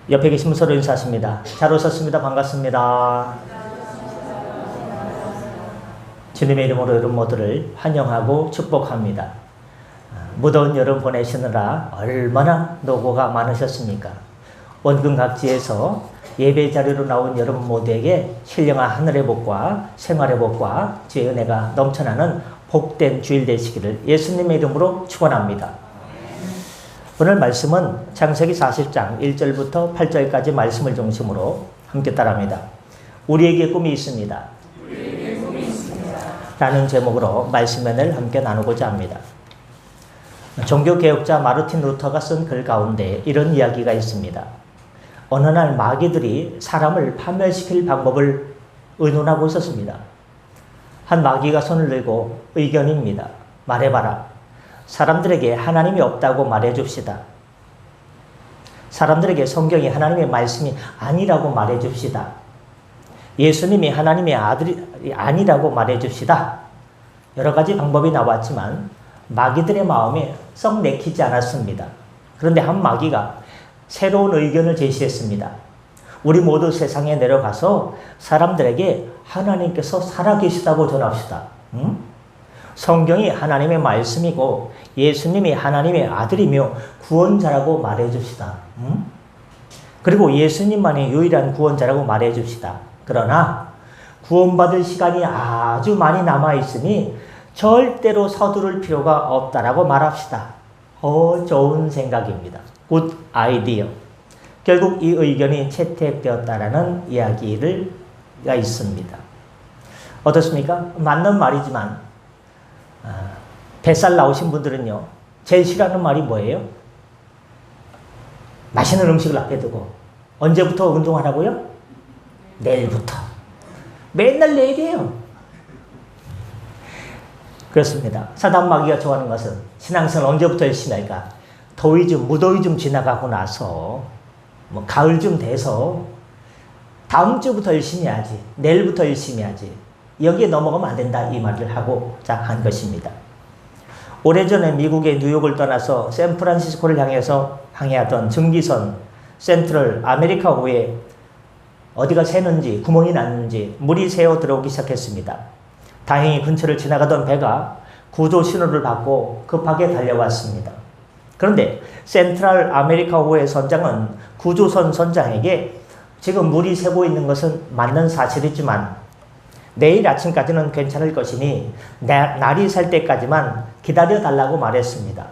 옆에 계신 분 서로 인사하십니다. 잘 오셨습니다. 반갑습니다. 주님의 이름으로 여러분 모두를 환영하고 축복합니다. 무더운 여름 보내시느라 얼마나 노고가 많으셨습니까? 원근 각지에서 예배 자리로 나온 여러분 모두에게 신령한 하늘의 복과 생활의 복과 주의 은혜가 넘쳐나는 복된 주일 되시기를 예수님의 이름으로 축원합니다. 오늘 말씀은 창세기 40장 1절부터 8절까지 말씀을 중심으로 함께 따라합니다. 우리에게 꿈이 있습니다. 라는 제목으로 말씀을 함께 나누고자 합니다. 종교개혁자 마르틴 루터가 쓴 글 가운데 이런 이야기가 있습니다. 어느 날 마귀들이 사람을 파멸시킬 방법을 의논하고 있었습니다. 한 마귀가 손을 들고 의견입니다. 말해봐라. 사람들에게 하나님이 없다고 말해줍시다. 사람들에게 성경이 하나님의 말씀이 아니라고 말해줍시다. 예수님이 하나님의 아들이 아니라고 말해줍시다. 여러 가지 방법이 나왔지만 마귀들의 마음에 썩 내키지 않았습니다. 그런데 한 마귀가 새로운 의견을 제시했습니다. 우리 모두 세상에 내려가서 사람들에게 하나님께서 살아계시다고 전합시다. 성경이 하나님의 말씀이고 예수님이 하나님의 아들이며 구원자라고 말해줍시다. 그리고 예수님만이 유일한 구원자라고 말해줍시다. 그러나 구원받을 시간이 아주 많이 남아있으니 절대로 서두를 필요가 없다라고 말합시다. 좋은 생각입니다. Good idea. 결국 이 의견이 채택되었다라는 이야기가 있습니다. 어떻습니까? 맞는 말이지만 뱃살 나오신 분들은요, 제일 싫어하는 말이 뭐예요? 맛있는 음식을 앞에 두고 언제부터 운동하라고요? 내일부터. 맨날 내일이에요. 그렇습니다. 사단 마귀가 좋아하는 것은 신앙생활 언제부터 열심히 할까? 무더위 좀 지나가고 나서 가을 좀 돼서 다음 주부터 열심히 하지. 내일부터 열심히 하지. 여기에 넘어가면 안 된다. 이 말을 하고자 한 것입니다. 오래전에 미국의 뉴욕을 떠나서 샌프란시스코를 향해서 항해하던 증기선 센트럴 아메리카호에 어디가 새는지 구멍이 났는지 물이 새어 들어오기 시작했습니다. 다행히 근처를 지나가던 배가 구조 신호를 받고 급하게 달려왔습니다. 그런데 센트럴 아메리카호의 선장은 구조선 선장에게 지금 물이 새고 있는 것은 맞는 사실이지만 내일 아침까지는 괜찮을 것이니 날이 살 때까지만 기다려달라고 말했습니다.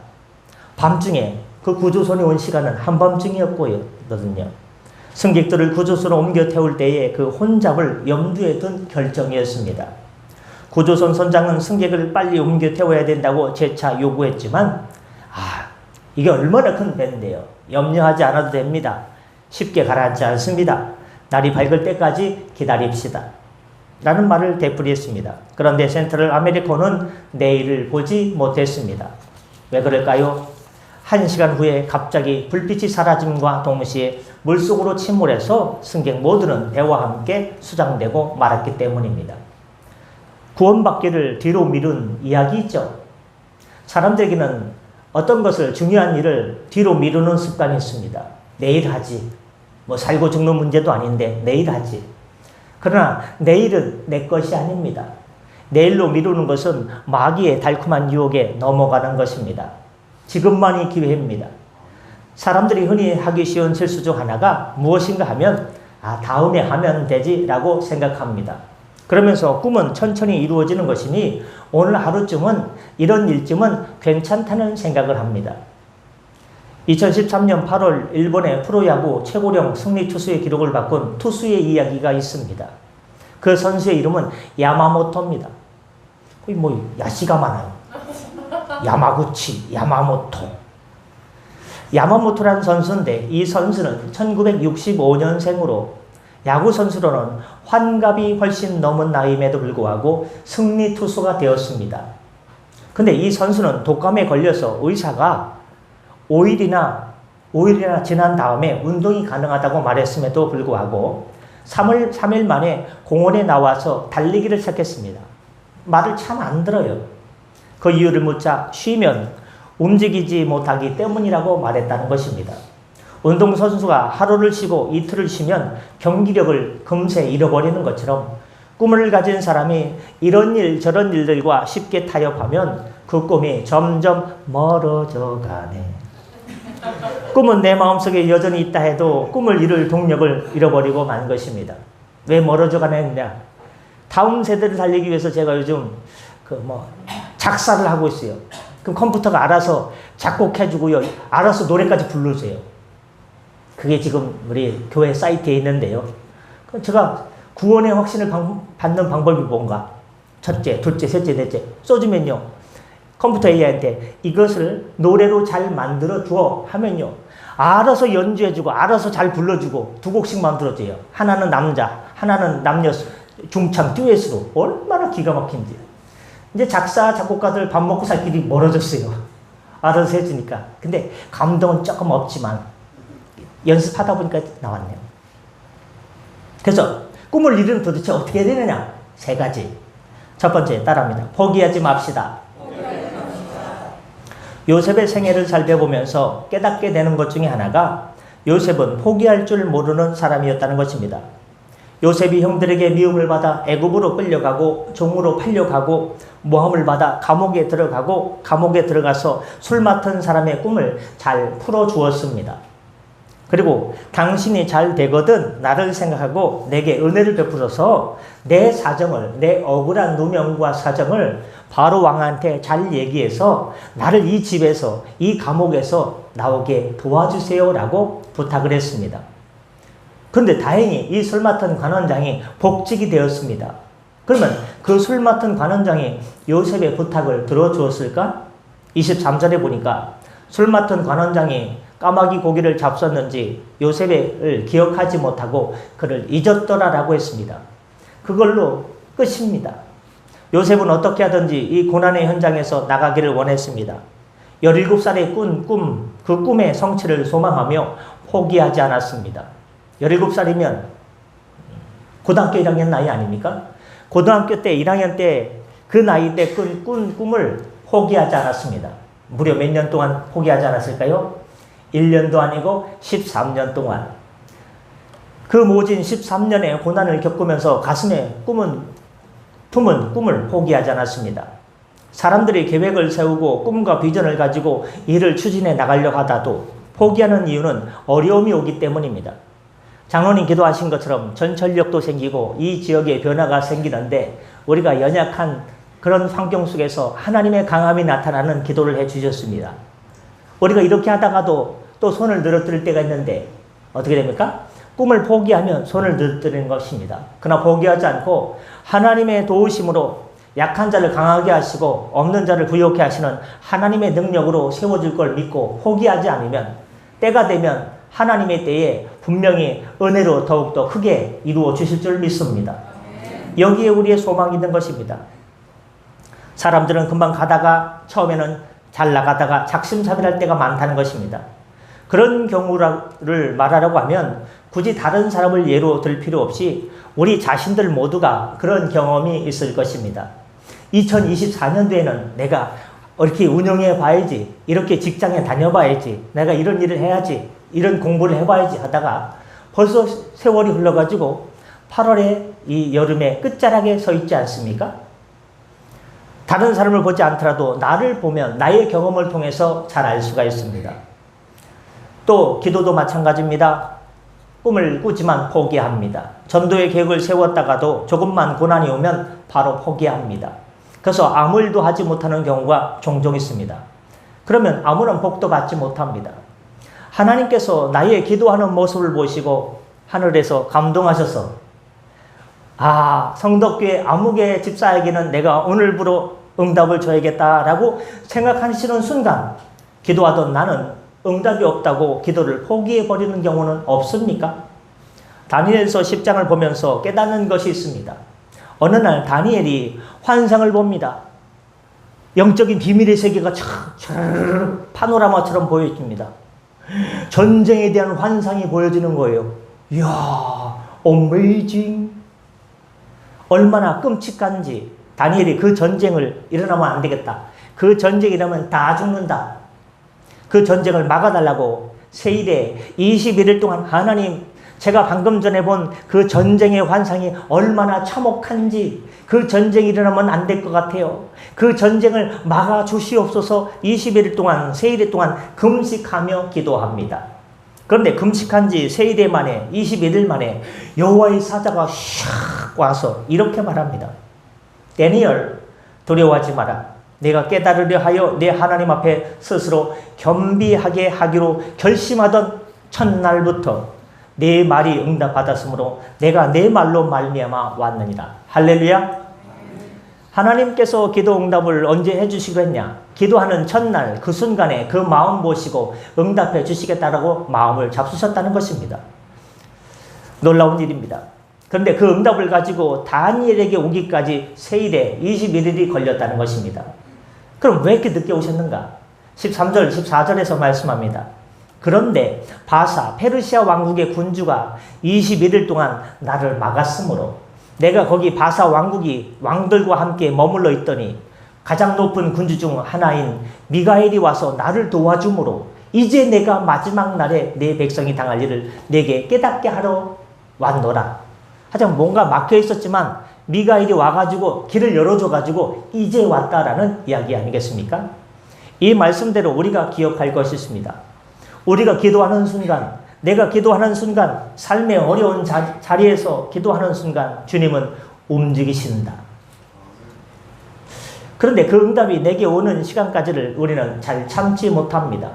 밤중에 그 구조선이 온 시간은 한밤중이었거든요. 승객들을 구조선으로 옮겨 태울 때의 그 혼잡을 염두에 둔 결정이었습니다. 구조선 선장은 승객을 빨리 옮겨 태워야 된다고 재차 요구했지만 이게 얼마나 큰 배인데요. 염려하지 않아도 됩니다. 쉽게 가라앉지 않습니다. 날이 밝을 때까지 기다립시다. 라는 말을 되풀이했습니다. 그런데 센트럴 아메리카는 내일을 보지 못했습니다. 왜 그럴까요? 1시간 후에 갑자기 불빛이 사라짐과 동시에 물속으로 침몰해서 승객 모두는 배와 함께 수장되고 말았기 때문입니다. 구원받기를 뒤로 미룬 이야기 있죠. 사람들에게는 어떤 것을 중요한 일을 뒤로 미루는 습관이 있습니다. 내일 하지. 살고 죽는 문제도 아닌데 내일 하지. 그러나 내일은 내 것이 아닙니다. 내일로 미루는 것은 마귀의 달콤한 유혹에 넘어가는 것입니다. 지금만이 기회입니다. 사람들이 흔히 하기 쉬운 실수 중 하나가 무엇인가 하면 다음에 하면 되지라고 생각합니다. 그러면서 꿈은 천천히 이루어지는 것이니 오늘 하루쯤은 이런 일쯤은 괜찮다는 생각을 합니다. 2013년 8월 일본의 프로야구 최고령 승리 투수의 기록을 바꾼 투수의 이야기가 있습니다. 그 선수의 이름은 야마모토입니다. 거의 야시가 많아요. 야마구치, 야마모토. 야마모토라는 선수인데 이 선수는 1965년생으로 야구 선수로는 환갑이 훨씬 넘은 나이임에도 불구하고 승리 투수가 되었습니다. 근데 이 선수는 독감에 걸려서 의사가 5일이나 지난 다음에 운동이 가능하다고 말했음에도 불구하고 3일 만에 공원에 나와서 달리기를 시작했습니다. 말을 참 안 들어요. 그 이유를 묻자 쉬면 움직이지 못하기 때문이라고 말했다는 것입니다. 운동선수가 하루를 쉬고 이틀을 쉬면 경기력을 금세 잃어버리는 것처럼 꿈을 가진 사람이 이런 일 저런 일들과 쉽게 타협하면 그 꿈이 점점 멀어져 가네. 꿈은 내 마음속에 여전히 있다 해도 꿈을 이룰 동력을 잃어버리고 만 것입니다. 왜 멀어져 가느냐? 다음 세대를 살리기 위해서 제가 요즘 작사를 하고 있어요. 그럼 컴퓨터가 알아서 작곡해주고요. 알아서 노래까지 불러줘요. 그게 지금 우리 교회 사이트에 있는데요. 제가 구원의 확신을 받는 방법이 뭔가? 첫째, 둘째, 셋째, 넷째 써주면요. 컴퓨터 AI한테 이것을 노래로 잘 만들어 주어 하면요. 알아서 연주해주고 알아서 잘 불러주고 두 곡씩 만들어줘요. 하나는 남자, 하나는 남녀 중창 듀엣으로. 얼마나 기가 막힌지. 이제 작사, 작곡가들 밥 먹고 살 길이 멀어졌어요. 알아서 해주니까. 근데 감동은 조금 없지만 연습하다 보니까 나왔네요. 그래서 꿈을 이루는 도대체 어떻게 해야 되느냐? 세 가지. 첫 번째, 따라합니다. 포기하지 맙시다. 요셉의 생애를 살펴보면서 깨닫게 되는 것 중에 하나가 요셉은 포기할 줄 모르는 사람이었다는 것입니다. 요셉이 형들에게 미움을 받아 애굽으로 끌려가고 종으로 팔려가고 모함을 받아 감옥에 들어가고 감옥에 들어가서 술 맡은 사람의 꿈을 잘 풀어주었습니다. 그리고 당신이 잘 되거든 나를 생각하고 내게 은혜를 베풀어서 내 사정을, 내 억울한 누명과 사정을 바로 왕한테 잘 얘기해서 나를 이 집에서, 이 감옥에서 나오게 도와주세요라고 부탁을 했습니다. 그런데 다행히 이 술 맡은 관원장이 복직이 되었습니다. 그러면 그 술 맡은 관원장이 요셉의 부탁을 들어주었을까? 23절에 보니까 술 맡은 관원장이 까마귀 고기를 잡섰는지 요셉을 기억하지 못하고 그를 잊었더라라고 했습니다. 그걸로 끝입니다. 요셉은 어떻게 하든지 이 고난의 현장에서 나가기를 원했습니다. 17살에 꾼 꿈, 그 꿈의 성취를 소망하며 포기하지 않았습니다. 17살이면 고등학교 1학년 나이 아닙니까? 고등학교 때 1학년 때 그 나이 때 꾼 꿈을 포기하지 않았습니다. 무려 몇 년 동안 포기하지 않았을까요? 1년도 아니고 13년 동안. 그 모진 13년의 고난을 겪으면서 가슴에 품은 꿈을 포기하지 않았습니다. 사람들이 계획을 세우고 꿈과 비전을 가지고 일을 추진해 나가려고 하다도 포기하는 이유는 어려움이 오기 때문입니다. 장로님 기도하신 것처럼 전철력도 생기고 이 지역에 변화가 생기는데 우리가 연약한 그런 환경 속에서 하나님의 강함이 나타나는 기도를 해 주셨습니다. 우리가 이렇게 하다가도 또 손을 늘어뜨릴 때가 있는데 어떻게 됩니까? 꿈을 포기하면 손을 늘어뜨리는 것입니다. 그러나 포기하지 않고 하나님의 도우심으로 약한 자를 강하게 하시고 없는 자를 부욕해 하시는 하나님의 능력으로 세워줄 걸 믿고 포기하지 않으면 때가 되면 하나님의 때에 분명히 은혜로 더욱더 크게 이루어 주실 줄 믿습니다. 여기에 우리의 소망이 있는 것입니다. 사람들은 금방 가다가 처음에는 잘 나가다가 작심삼일할 때가 많다는 것입니다. 그런 경우를 말하려고 하면 굳이 다른 사람을 예로 들 필요 없이 우리 자신들 모두가 그런 경험이 있을 것입니다. 2024년도에는 내가 이렇게 운영해 봐야지, 이렇게 직장에 다녀봐야지, 내가 이런 일을 해야지, 이런 공부를 해봐야지 하다가 벌써 세월이 흘러가지고 8월에 이 여름의 끝자락에 서 있지 않습니까? 다른 사람을 보지 않더라도 나를 보면 나의 경험을 통해서 잘 알 수가 있습니다. 또 기도도 마찬가지입니다. 꿈을 꾸지만 포기합니다. 전도의 계획을 세웠다가도 조금만 고난이 오면 바로 포기합니다. 그래서 아무 일도 하지 못하는 경우가 종종 있습니다. 그러면 아무런 복도 받지 못합니다. 하나님께서 나의 기도하는 모습을 보시고 하늘에서 감동하셔서 성덕교회 아무개 집사에게는 내가 오늘부로 응답을 줘야겠다라고 생각하시는 순간 기도하던 나는 응답이 없다고 기도를 포기해버리는 경우는 없습니까? 다니엘서 10장을 보면서 깨닫는 것이 있습니다. 어느 날 다니엘이 환상을 봅니다. 영적인 비밀의 세계가 파노라마처럼 보여집니다. 전쟁에 대한 환상이 보여지는 거예요. 이야, 어메이징. 얼마나 끔찍한지. 다니엘이 그 전쟁을 일어나면 안 되겠다. 그 전쟁이 일어나면 다 죽는다. 그 전쟁을 막아달라고 세일에 21일 동안 하나님, 제가 방금 전에 본 그 전쟁의 환상이 얼마나 참혹한지, 그 전쟁이 일어나면 안 될 것 같아요. 그 전쟁을 막아 주시옵소서. 21일 동안, 세일에 동안 금식하며 기도합니다. 그런데 금식한 지 세일에 만에, 21일 만에 여호와의 사자가 샥 와서 이렇게 말합니다. 다니엘, 두려워하지 마라. 내가 깨달으려 하여 내 하나님 앞에 스스로 겸비하게 하기로 결심하던 첫날부터 내 말이 응답받았으므로 내가 내 말로 말미암아 왔느니라. 할렐루야. 하나님께서 기도 응답을 언제 해주시기로 했냐? 기도하는 첫날 그 순간에 그 마음 보시고 응답해 주시겠다라고 마음을 잡수셨다는 것입니다. 놀라운 일입니다. 그런데 그 응답을 가지고 다니엘에게 오기까지 세일에 21일이 걸렸다는 것입니다. 그럼 왜 이렇게 늦게 오셨는가? 13절, 14절에서 말씀합니다. 그런데 바사, 페르시아 왕국의 군주가 21일 동안 나를 막았으므로 내가 거기 바사 왕국이 왕들과 함께 머물러 있더니 가장 높은 군주 중 하나인 미가엘이 와서 나를 도와주므로 이제 내가 마지막 날에 내 백성이 당할 일을 내게 깨닫게 하러 왔노라. 하지만 뭔가 막혀 있었지만 미가엘이 와가지고 길을 열어줘가지고 이제 왔다라는 이야기 아니겠습니까? 이 말씀대로 우리가 기억할 것이 있습니다. 우리가 기도하는 순간, 내가 기도하는 순간, 삶의 어려운 자리에서 기도하는 순간 주님은 움직이신다. 그런데 그 응답이 내게 오는 시간까지를 우리는 잘 참지 못합니다.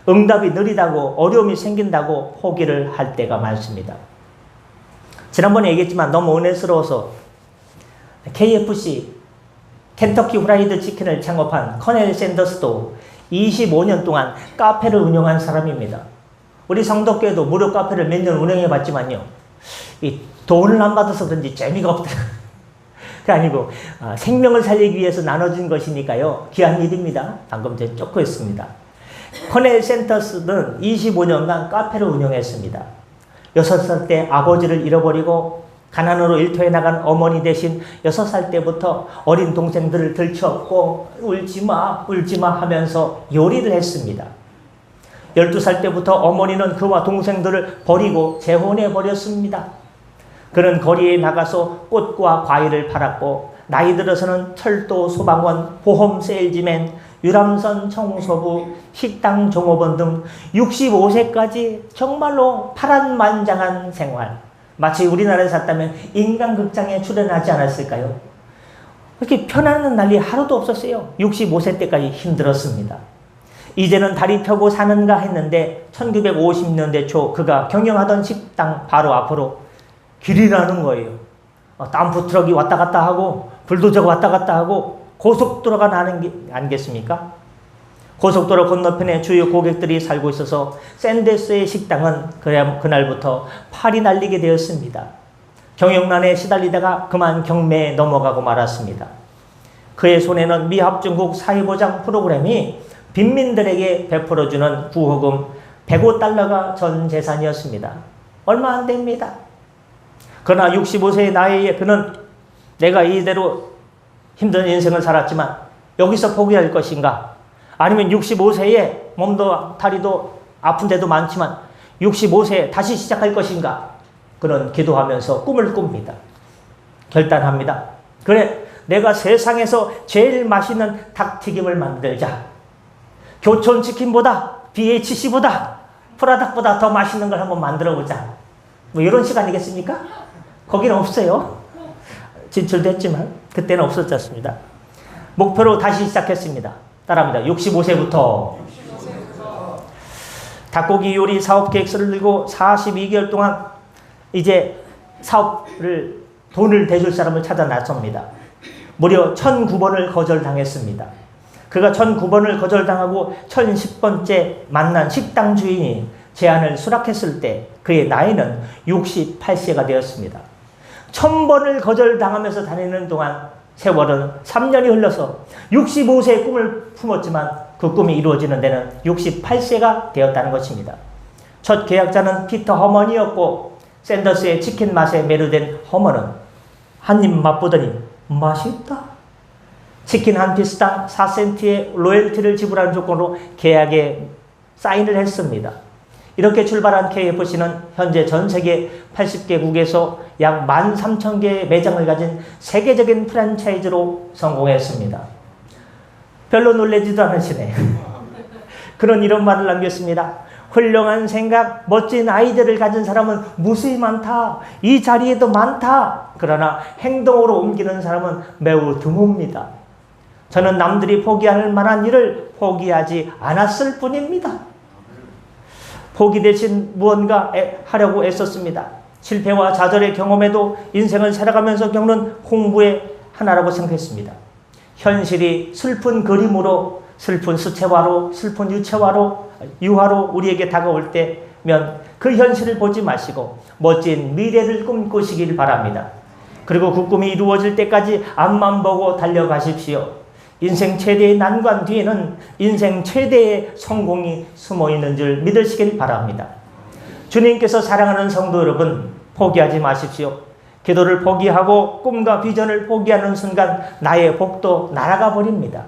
응답이 느리다고 어려움이 생긴다고 포기를 할 때가 많습니다. 지난번에 얘기했지만 너무 은혜스러워서 KFC, 켄터키 후라이드 치킨을 창업한 커넬 샌더스도 25년 동안 카페를 운영한 사람입니다. 우리 성덕교회도 무료 카페를 몇 년 운영해 봤지만요, 이 돈을 안 받아서 그런지 재미가 없다. 그게 아니고 생명을 살리기 위해서 나눠진 것이니까요, 귀한 일입니다. 방금 전에 쫓고했습니다. 커넬 샌더스는 25년간 카페를 운영했습니다. 6살 때 아버지를 잃어버리고 가난으로 일터에 나간 어머니 대신 6살 때부터 어린 동생들을 들쳐업고 울지마 울지마 하면서 요리를 했습니다. 12살 때부터 어머니는 그와 동생들을 버리고 재혼해 버렸습니다. 그는 거리에 나가서 꽃과 과일을 팔았고 나이 들어서는 철도 소방원, 보험 세일즈맨, 유람선 청소부, 식당 종업원 등 65세까지 정말로 파란만장한 생활. 마치 우리나라에 샀다면 인간극장에 출연하지 않았을까요? 그렇게 편안한 날이 하루도 없었어요. 65세 때까지 힘들었습니다. 이제는 다리 펴고 사는가 했는데 1950년대 초 그가 경영하던 식당 바로 앞으로 길이 나는 거예요. 덤프 트럭이 왔다 갔다 하고 불도저가 왔다 갔다 하고 고속도로가 나는 게 아니겠습니까? 고속도로 건너편에 주요 고객들이 살고 있어서 샌더스의 식당은 그날부터 팔이 날리게 되었습니다. 경영난에 시달리다가 그만 경매에 넘어가고 말았습니다. 그의 손에는 미합중국 사회보장 프로그램이 빈민들에게 베풀어주는 구호금 105달러가 전 재산이었습니다. 얼마 안 됩니다. 그러나 65세의 나이에 그는 내가 이대로 힘든 인생을 살았지만 여기서 포기할 것인가? 아니면 65세에 몸도 다리도 아픈 데도 많지만 65세에 다시 시작할 것인가? 그런 기도하면서 꿈을 꿉니다. 결단합니다. 그래, 내가 세상에서 제일 맛있는 닭튀김을 만들자. 교촌치킨보다 BHC보다 프라닭보다 더 맛있는 걸 한번 만들어보자. 뭐 이런 시간이겠습니까? 거기는 없어요. 진출됐지만 그때는 없었지 않습니다. 목표로 다시 시작했습니다. 따라합니다. 65세부터 닭고기 요리 사업 계획서를 들고 42개월 동안 이제 사업을 돈을 대줄 사람을 찾아 나섭니다. 무려 1009번을 거절당했습니다. 그가 1009번을 거절당하고 1010번째 만난 식당 주인이 제안을 수락했을 때 그의 나이는 68세가 되었습니다. 1000번을 거절당하면서 다니는 동안 세월은 3년이 흘러서 65세의 꿈을 품었지만 그 꿈이 이루어지는 데는 68세가 되었다는 것입니다. 첫 계약자는 피터 허먼이었고 샌더스의 치킨 맛에 매료된 허먼은 한 입 맛보더니 맛있다. 치킨 한 피스당 4센트의 로열티를 지불하는 조건으로 계약에 사인을 했습니다. 이렇게 출발한 KFC는 현재 전 세계 80개국에서 약 13,000개의 매장을 가진 세계적인 프랜차이즈로 성공했습니다. 별로 놀라지도 않으시네. 그런 이런 말을 남겼습니다. 훌륭한 생각, 멋진 아이디어를 가진 사람은 무수히 많다. 이 자리에도 많다. 그러나 행동으로 옮기는 사람은 매우 드뭅니다. 저는 남들이 포기할 만한 일을 포기하지 않았을 뿐입니다. 포기 대신 무언가 하려고 애썼습니다. 실패와 좌절의 경험에도 인생을 살아가면서 겪는 공부의 하나라고 생각했습니다. 현실이 슬픈 그림으로, 슬픈 수채화로, 슬픈 유화로 우리에게 다가올 때면 그 현실을 보지 마시고 멋진 미래를 꿈꾸시길 바랍니다. 그리고 그 꿈이 이루어질 때까지 앞만 보고 달려가십시오. 인생 최대의 난관 뒤에는 인생 최대의 성공이 숨어있는 줄 믿으시길 바랍니다. 주님께서 사랑하는 성도 여러분, 포기하지 마십시오. 기도를 포기하고 꿈과 비전을 포기하는 순간 나의 복도 날아가 버립니다.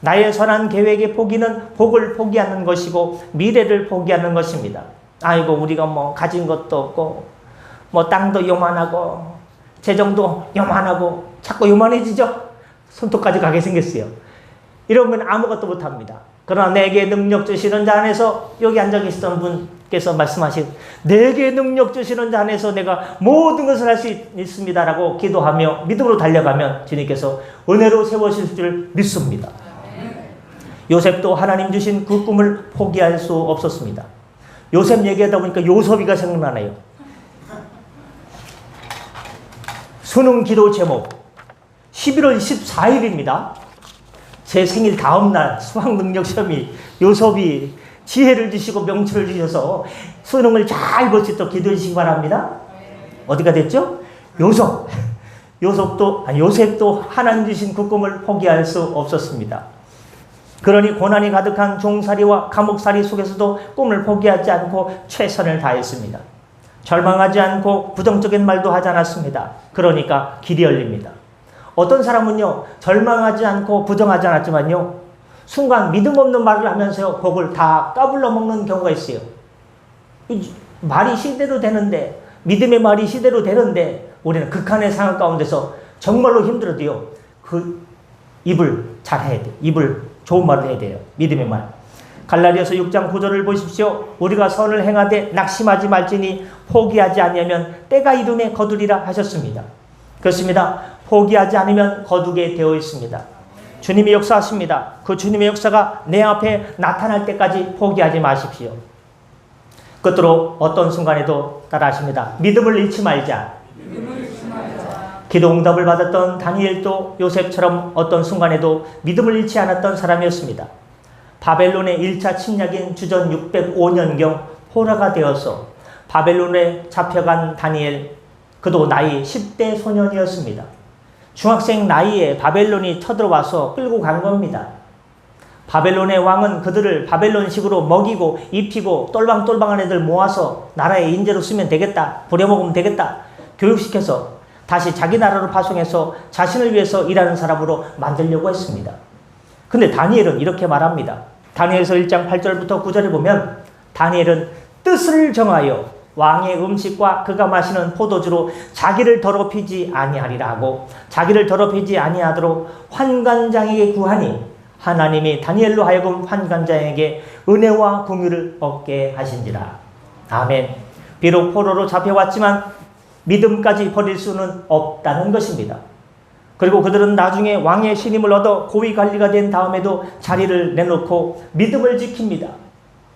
나의 선한 계획의 포기는 복을 포기하는 것이고 미래를 포기하는 것입니다. 아이고 우리가 뭐 가진 것도 없고 뭐 땅도 요만하고 재정도 요만하고 자꾸 요만해지죠? 손톱까지 가게 생겼어요. 이러면 아무것도 못합니다. 그러나 내게 능력 주시는 자 안에서, 여기 앉아 계시던 분께서 말씀하신 내게 능력 주시는 자 안에서 내가 모든 것을 할 수 있습니다라고 기도하며 믿음으로 달려가면 주님께서 은혜로 세우실 줄 믿습니다. 요셉도 하나님 주신 그 꿈을 포기할 수 없었습니다. 요셉 얘기하다 보니까 요섭이가 생각나네요. 수능 기도 제목 11월 24일입니다. 제 생일 다음날 수학능력 시험이 요섭이 지혜를 주시고 명철을 주셔서 수능을 잘 볼 수 있도록 기도해 주시기 바랍니다. 어디가 됐죠? 요셉도 하나님 주신 그 꿈을 포기할 수 없었습니다. 그러니 고난이 가득한 종살이와 감옥살이 속에서도 꿈을 포기하지 않고 최선을 다했습니다. 절망하지 않고 부정적인 말도 하지 않았습니다. 그러니까 길이 열립니다. 어떤 사람은요, 절망하지 않고 부정하지 않았지만요, 순간 믿음 없는 말을 하면서요, 복을 다 까불러 먹는 경우가 있어요. 말이 시대로 되는데, 믿음의 말이 시대로 되는데, 우리는 극한의 상황 가운데서 정말로 힘들어도요, 그 입을 잘 해야 돼요. 입을 좋은 말을 해야 돼요. 믿음의 말. 갈라디아서 6장 9절을 보십시오. 우리가 선을 행하되 낙심하지 말지니 포기하지 아니하면 때가 이름에 거두리라 하셨습니다. 그렇습니다. 포기하지 않으면 거두게 되어 있습니다. 주님이 역사하십니다. 그 주님의 역사가 내 앞에 나타날 때까지 포기하지 마십시오. 끝으로 어떤 순간에도 따라하십니다. 믿음을 잃지 말자. 기도 응답을 받았던 다니엘도 요셉처럼 어떤 순간에도 믿음을 잃지 않았던 사람이었습니다. 바벨론의 1차 침략인 주전 605년경 호라가 되어서 바벨론에 잡혀간 다니엘, 그도 나이 10대 소년이었습니다. 중학생 나이에 바벨론이 쳐들어와서 끌고 간 겁니다. 바벨론의 왕은 그들을 바벨론식으로 먹이고 입히고 똘방똘방한 애들 모아서 나라의 인재로 쓰면 되겠다, 부려먹으면 되겠다, 교육시켜서 다시 자기 나라로 파송해서 자신을 위해서 일하는 사람으로 만들려고 했습니다. 근데 다니엘은 이렇게 말합니다. 다니엘서 1장 8절부터 9절에 보면 다니엘은 뜻을 정하여 왕의 음식과 그가 마시는 포도주로 자기를 더럽히지 아니하리라 하고 자기를 더럽히지 아니하도록 환관장에게 구하니 하나님이 다니엘로 하여금 환관장에게 은혜와 긍휼을 얻게 하신지라. 아멘. 비록 포로로 잡혀왔지만 믿음까지 버릴 수는 없다는 것입니다. 그리고 그들은 나중에 왕의 신임을 얻어 고위 관리가 된 다음에도 자리를 내놓고 믿음을 지킵니다.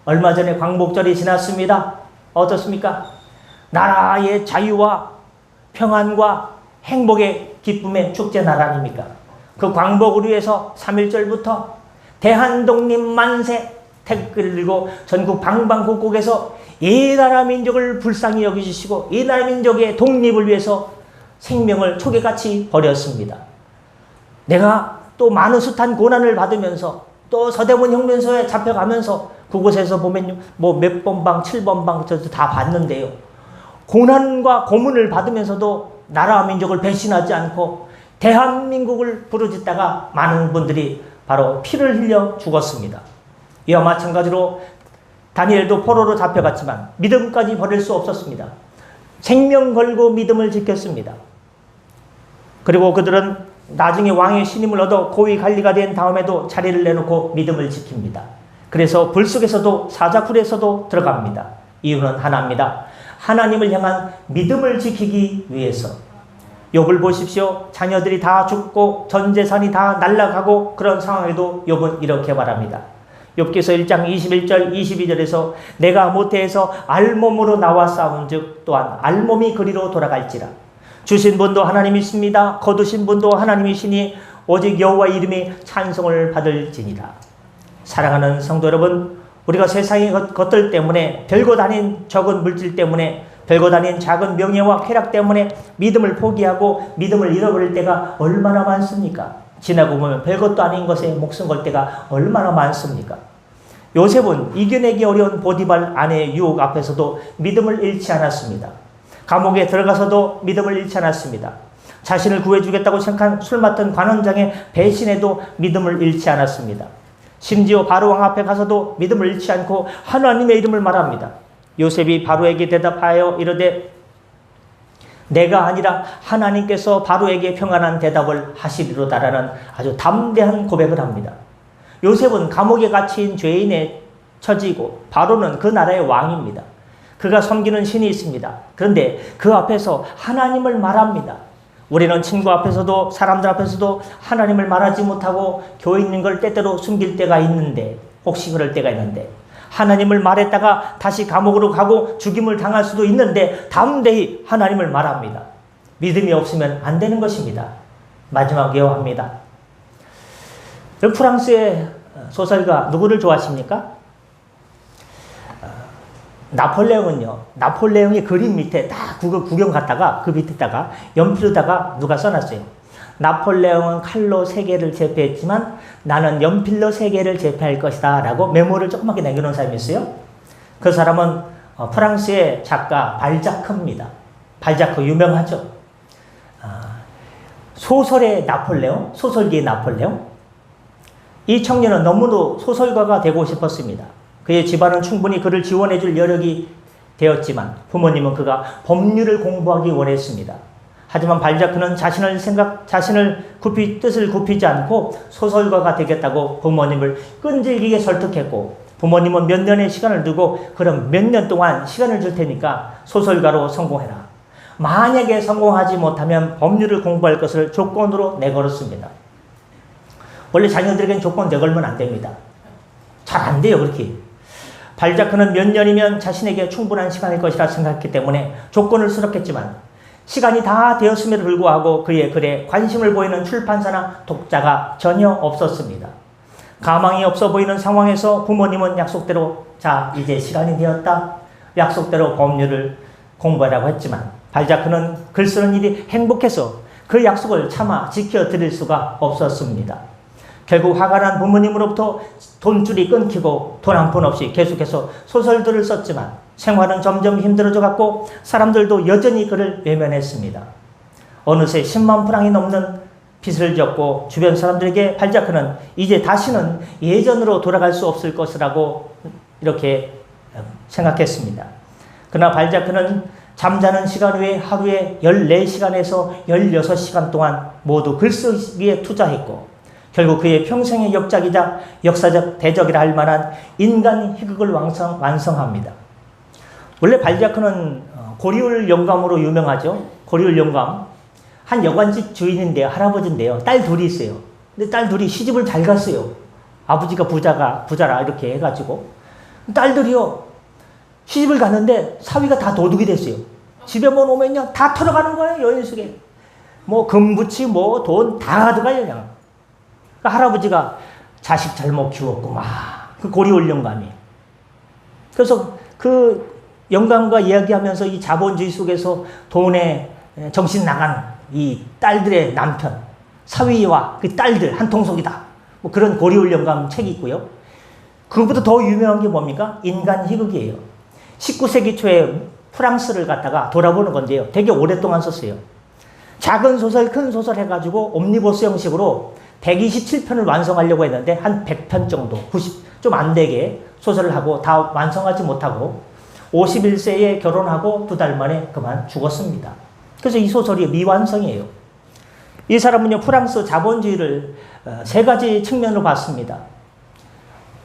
얼마 전에 광복절이 지났습니다. 어떻습니까? 나라의 자유와 평안과 행복의 기쁨의 축제 날 아닙니까? 그 광복을 위해서 3.1절부터 대한독립 만세 태극기를 들고 전국 방방곡곡에서 이 나라 민족을 불쌍히 여기주시고 이 나라 민족의 독립을 위해서 생명을 초계같이 버렸습니다. 내가 또 많은 숱한 고난을 받으면서 또 서대문 혁명소에 잡혀가면서 그곳에서 보면요, 뭐 몇 번방, 7번방 저도 다 봤는데요. 고난과 고문을 받으면서도 나라와 민족을 배신하지 않고 대한민국을 부르짖다가 많은 분들이 바로 피를 흘려 죽었습니다. 이와 마찬가지로 다니엘도 포로로 잡혀갔지만 믿음까지 버릴 수 없었습니다. 생명 걸고 믿음을 지켰습니다. 그리고 그들은 나중에 왕의 신임을 얻어 고위 관리가 된 다음에도 자리를 내놓고 믿음을 지킵니다. 그래서 불 속에서도 사자굴에서도 들어갑니다. 이유는 하나입니다. 하나님을 향한 믿음을 지키기 위해서. 욥을 보십시오. 자녀들이 다 죽고 전 재산이 다 날아가고 그런 상황에도 욥은 이렇게 말합니다. 욥기서 1장 21절 22절에서 내가 모태에서 알몸으로 나와 싸운즉 또한 알몸이 그리로 돌아갈지라. 주신 분도 하나님이십니다. 거두신 분도 하나님이시니 오직 여호와 이름이 찬송을 받을지니라. 사랑하는 성도 여러분, 우리가 세상의 것들 때문에 별것 아닌 적은 물질 때문에 별것 아닌 작은 명예와 쾌락 때문에 믿음을 포기하고 믿음을 잃어버릴 때가 얼마나 많습니까? 지나고 보면 별것도 아닌 것에 목숨 걸 때가 얼마나 많습니까? 요셉은 이겨내기 어려운 보디발 아내의 유혹 앞에서도 믿음을 잃지 않았습니다. 감옥에 들어가서도 믿음을 잃지 않았습니다. 자신을 구해주겠다고 생각한 술 맡은 관원장의 배신에도 믿음을 잃지 않았습니다. 심지어 바로 왕 앞에 가서도 믿음을 잃지 않고 하나님의 이름을 말합니다. 요셉이 바로에게 대답하여 이르되 내가 아니라 하나님께서 바로에게 평안한 대답을 하시리로다라는 아주 담대한 고백을 합니다. 요셉은 감옥에 갇힌 죄인에 처지고 바로는 그 나라의 왕입니다. 그가 섬기는 신이 있습니다. 그런데 그 앞에서 하나님을 말합니다. 우리는 친구 앞에서도 사람들 앞에서도 하나님을 말하지 못하고 교회 있는 걸 때때로 숨길 때가 있는데, 혹시 그럴 때가 있는데 하나님을 말했다가 다시 감옥으로 가고 죽임을 당할 수도 있는데 담대히 하나님을 말합니다. 믿음이 없으면 안 되는 것입니다. 마지막 예언합니다. 프랑스의 소설가 누구를 좋아하십니까? 나폴레옹은요. 나폴레옹의 그림 밑에 딱 구경 갔다가 그 밑에다가 연필로다가 누가 써놨어요. 나폴레옹은 칼로 세계를 제패했지만 나는 연필로 세계를 제패할 것이다 라고 메모를 조그맣게 남겨놓은 사람이 있어요. 그 사람은 프랑스의 작가 발자크입니다. 발자크 유명하죠. 소설의 나폴레옹, 소설기의 나폴레옹. 이 청년은 너무도 소설가가 되고 싶었습니다. 그의 집안은 충분히 그를 지원해 줄 여력이 되었지만 부모님은 그가 법률을 공부하기 원했습니다. 하지만 발자크는 자신을 뜻을 굽히지 않고 소설가가 되겠다고 부모님을 끈질기게 설득했고, 부모님은 몇 년의 시간을 두고 그럼 몇 년 동안 시간을 줄 테니까 소설가로 성공해라. 만약에 성공하지 못하면 법률을 공부할 것을 조건으로 내걸었습니다. 원래 자녀들에겐 조건 내걸면 안 됩니다. 잘 안 돼요, 그렇게. 발자크는 몇 년이면 자신에게 충분한 시간일 것이라 생각했기 때문에 조건을 수락했지만 시간이 다 되었음에도 불구하고 그의 글에 관심을 보이는 출판사나 독자가 전혀 없었습니다. 가망이 없어 보이는 상황에서 부모님은 약속대로 자, 이제 시간이 되었다. 약속대로 법률을 공부하라고 했지만 발자크는 글 쓰는 일이 행복해서 그 약속을 차마 지켜드릴 수가 없었습니다. 결국 화가 난 부모님으로부터 돈줄이 끊기고 돈 한 푼 없이 계속해서 소설들을 썼지만 생활은 점점 힘들어져 갔고 사람들도 여전히 그를 외면했습니다. 어느새 10만 프랑이 넘는 빚을 졌고 주변 사람들에게 발자크는 이제 다시는 예전으로 돌아갈 수 없을 것이라고 이렇게 생각했습니다. 그러나 발자크는 잠자는 시간 외에 하루에 14시간에서 16시간 동안 모두 글쓰기에 투자했고 결국 그의 평생의 역작이자 역사적 대적이라 할 만한 인간 희극을 완성합니다. 원래 발자크는 고리울 영감으로 유명하죠. 고리울 영감. 한 여관집 주인인데요. 할아버지인데요. 딸 둘이 있어요. 근데 딸 둘이 시집을 잘 갔어요. 아버지가 부자라 이렇게 해가지고. 딸들이요. 시집을 갔는데 사위가 다 도둑이 됐어요. 집에만 오면요. 다 털어가는 거예요. 여인 속에. 뭐 금붙이 뭐 돈 다 가져가요. 그냥. 그러니까 할아버지가 자식 잘못 키웠구만. 그 고리울 영감이. 그래서 그 영감과 이야기하면서 이 자본주의 속에서 돈에 정신 나간 이 딸들의 남편, 사위와 그 딸들 한 통속이다. 뭐 그런 고리울 영감 책이 있고요. 그것보다 더 유명한 게 뭡니까? 인간 희극이에요. 19세기 초에 프랑스를 갖다가 돌아보는 건데요. 되게 오랫동안 썼어요. 작은 소설, 큰 소설 해가지고 옴니버스 형식으로 127편을 완성하려고 했는데 한 100편 정도, 90, 좀 안 되게 소설을 하고 다 완성하지 못하고 51세에 결혼하고 2달 만에 그만 죽었습니다. 그래서 이 소설이 미완성이에요. 이 사람은요, 프랑스 자본주의를 3가지 측면으로 봤습니다.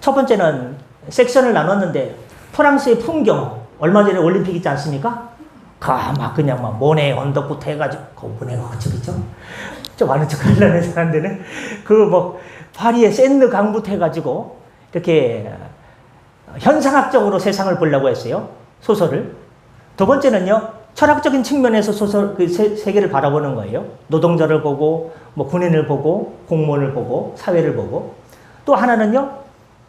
첫 번째는 섹션을 나눴는데 프랑스의 풍경, 얼마 전에 올림픽 있지 않습니까? 막 그냥 막 모네 언덕부터 해가지고 모네가 어쩌겠죠? 좀 아는 척 하려는 사람들은 파리의 센느 강부터 해가지고 이렇게 현상학적으로 세상을 보려고 했어요. 소설을. 두 번째는요, 철학적인 측면에서 소설 세계를 바라보는 거예요. 노동자를 보고 군인을 보고 공무원을 보고 사회를 보고, 또 하나는요,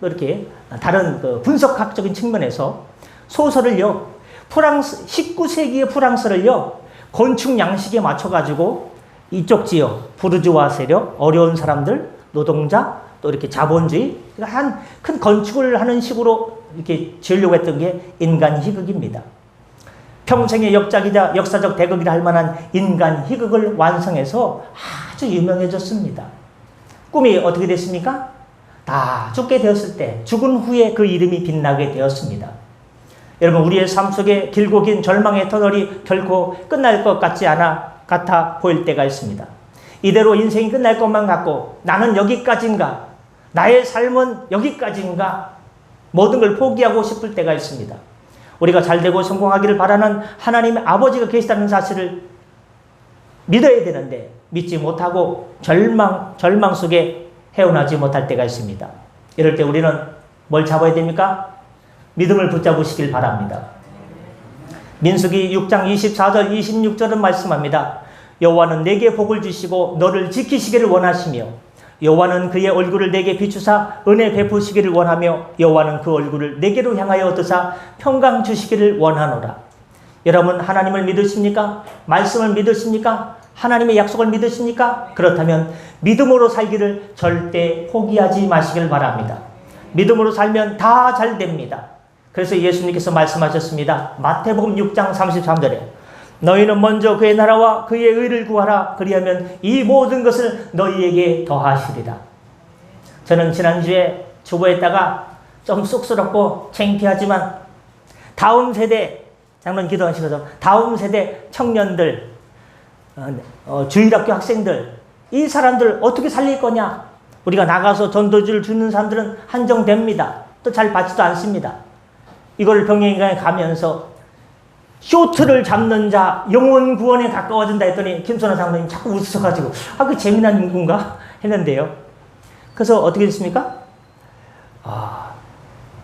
이렇게 다른 분석학적인 측면에서 소설을요, 19세기의 프랑스를요, 건축 양식에 맞춰가지고 이쪽 지역, 부르주아 세력, 어려운 사람들, 노동자, 또 이렇게 자본주의, 한 큰 건축을 하는 식으로 이렇게 지으려고 했던 게 인간 희극입니다. 평생의 역작이자 역사적 대극이라 할 만한 인간 희극을 완성해서 아주 유명해졌습니다. 꿈이 어떻게 됐습니까? 다 죽게 되었을 때, 죽은 후에 그 이름이 빛나게 되었습니다. 여러분, 우리의 삶 속에 길고 긴 절망의 터널이 결코 끝날 것 같아 보일 때가 있습니다. 이대로 인생이 끝날 것만 같고 나는 여기까지인가, 나의 삶은 여기까지인가, 모든 걸 포기하고 싶을 때가 있습니다. 우리가 잘되고 성공하기를 바라는 하나님의 아버지가 계시다는 사실을 믿어야 되는데 믿지 못하고 절망 속에 헤어나지 못할 때가 있습니다. 이럴 때 우리는 뭘 잡아야 됩니까? 믿음을 붙잡으시길 바랍니다. 민수기 6장 24절 26절은 말씀합니다. 여호와는 내게 복을 주시고 너를 지키시기를 원하시며 여호와는 그의 얼굴을 내게 비추사 은혜 베푸시기를 원하며 여호와는 그 얼굴을 내게로 향하여 얻으사 평강 주시기를 원하노라. 여러분, 하나님을 믿으십니까? 말씀을 믿으십니까? 하나님의 약속을 믿으십니까? 그렇다면 믿음으로 살기를 절대 포기하지 마시길 바랍니다. 믿음으로 살면 다 잘 됩니다. 그래서 예수님께서 말씀하셨습니다. 마태복음 6장 33절에 너희는 먼저 그의 나라와 그의 의를 구하라. 그리하면 이 모든 것을 너희에게 더하시리라. 저는 지난주에 주보했다가 좀 쑥스럽고 창피하지만 다음 세대, 장로님 기도하시면서 다음 세대 청년들, 주일학교 학생들, 이 사람들 어떻게 살릴 거냐? 우리가 나가서 전도지를 주는 사람들은 한정됩니다. 또 잘 받지도 않습니다. 이걸 병행에 가면서 쇼트를 잡는 자 영혼 구원에 가까워진다 했더니 김선아 장로님 자꾸 웃으셔가지고 그 재미난 건가 했는데요. 그래서 어떻게 됐습니까?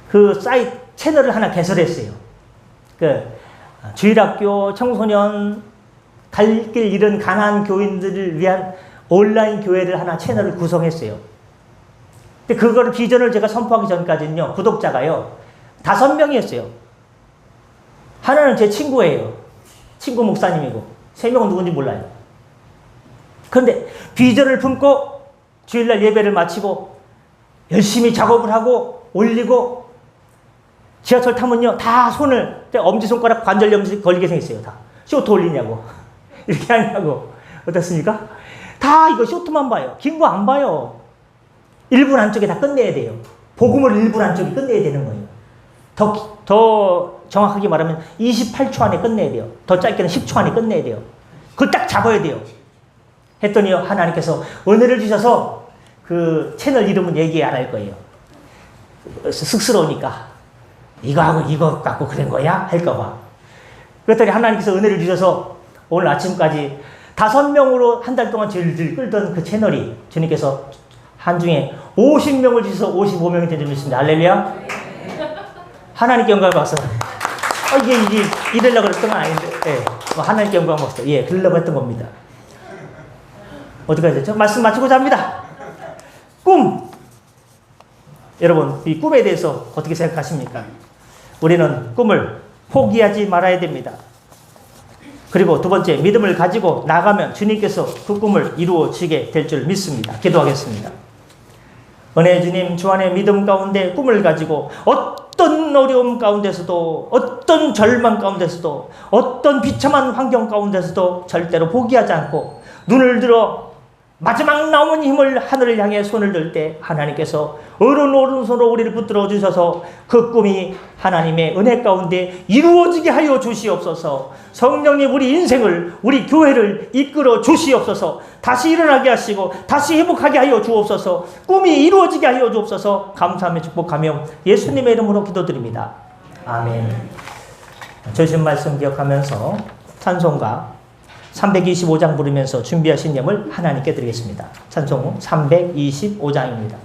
그 사이트 채널을 하나 개설했어요. 주일학교 청소년 갈 길 잃은 가난한 교인들을 위한 온라인 교회를 하나 채널을 구성했어요. 근데 그거를 비전을 제가 선포하기 전까지는요, 구독자가요 5명이었어요. 하나는 제 친구예요. 친구 목사님이고 3명은 누군지 몰라요. 그런데 비전을 품고 주일날 예배를 마치고 열심히 작업을 하고 올리고 지하철 타면요 다 손을 엄지손가락 관절염 걸리게 생겼어요. 다 쇼트 올리냐고 이렇게 하냐고. 어떻습니까? 다 이거 쇼트만 봐요. 긴 거 안 봐요. 1분 안쪽에 다 끝내야 돼요. 복음을 1분 안쪽에 끝내야 되는 거예요. 더 정확하게 말하면 28초 안에 끝내야 돼요. 더 짧게는 10초 안에 끝내야 돼요. 그걸 딱 잡아야 돼요. 했더니 하나님께서 은혜를 주셔서 그 채널 이름은 얘기 안 할 거예요. 쑥스러우니까 이거하고 이거 갖고 그런 거야? 할까봐. 그랬더니 하나님께서 은혜를 주셔서 오늘 아침까지 5명으로 한 달 동안 질질 끌던 그 채널이 주님께서 한중에 50명을 주셔서 55명이 된 줄 믿습니다. 할렐루야. 하나님께 영광을 받았어. 이게 이러려고 그랬던 건 아닌데, 하나님께 영광을 받았어. 그러려고 했던 겁니다. 어디까지 됐죠? 말씀 마치고자 합니다. 꿈! 여러분, 이 꿈에 대해서 어떻게 생각하십니까? 우리는 꿈을 포기하지 말아야 됩니다. 그리고 두 번째, 믿음을 가지고 나가면 주님께서 그 꿈을 이루어지게 될 줄 믿습니다. 기도하겠습니다. 은혜의 주님, 주 안에 믿음 가운데 꿈을 가지고 어떤 어려움 가운데서도, 어떤 절망 가운데서도, 어떤 비참한 환경 가운데서도 절대로 포기하지 않고 눈을 들어 마지막 남은 힘을 하늘을 향해 손을 들 때 하나님께서 오른손으로 우리를 붙들어 주셔서 그 꿈이 하나님의 은혜 가운데 이루어지게 하여 주시옵소서. 성령님 우리 인생을, 우리 교회를 이끌어 주시옵소서. 다시 일어나게 하시고 다시 회복하게 하여 주옵소서. 꿈이 이루어지게 하여 주옵소서. 감사하며 축복하며 예수님의 이름으로 기도드립니다. 아멘. 주신 말씀 기억하면서 찬송가 325장 부르면서 준비하신 예물 하나님께 드리겠습니다. 찬송 325장입니다.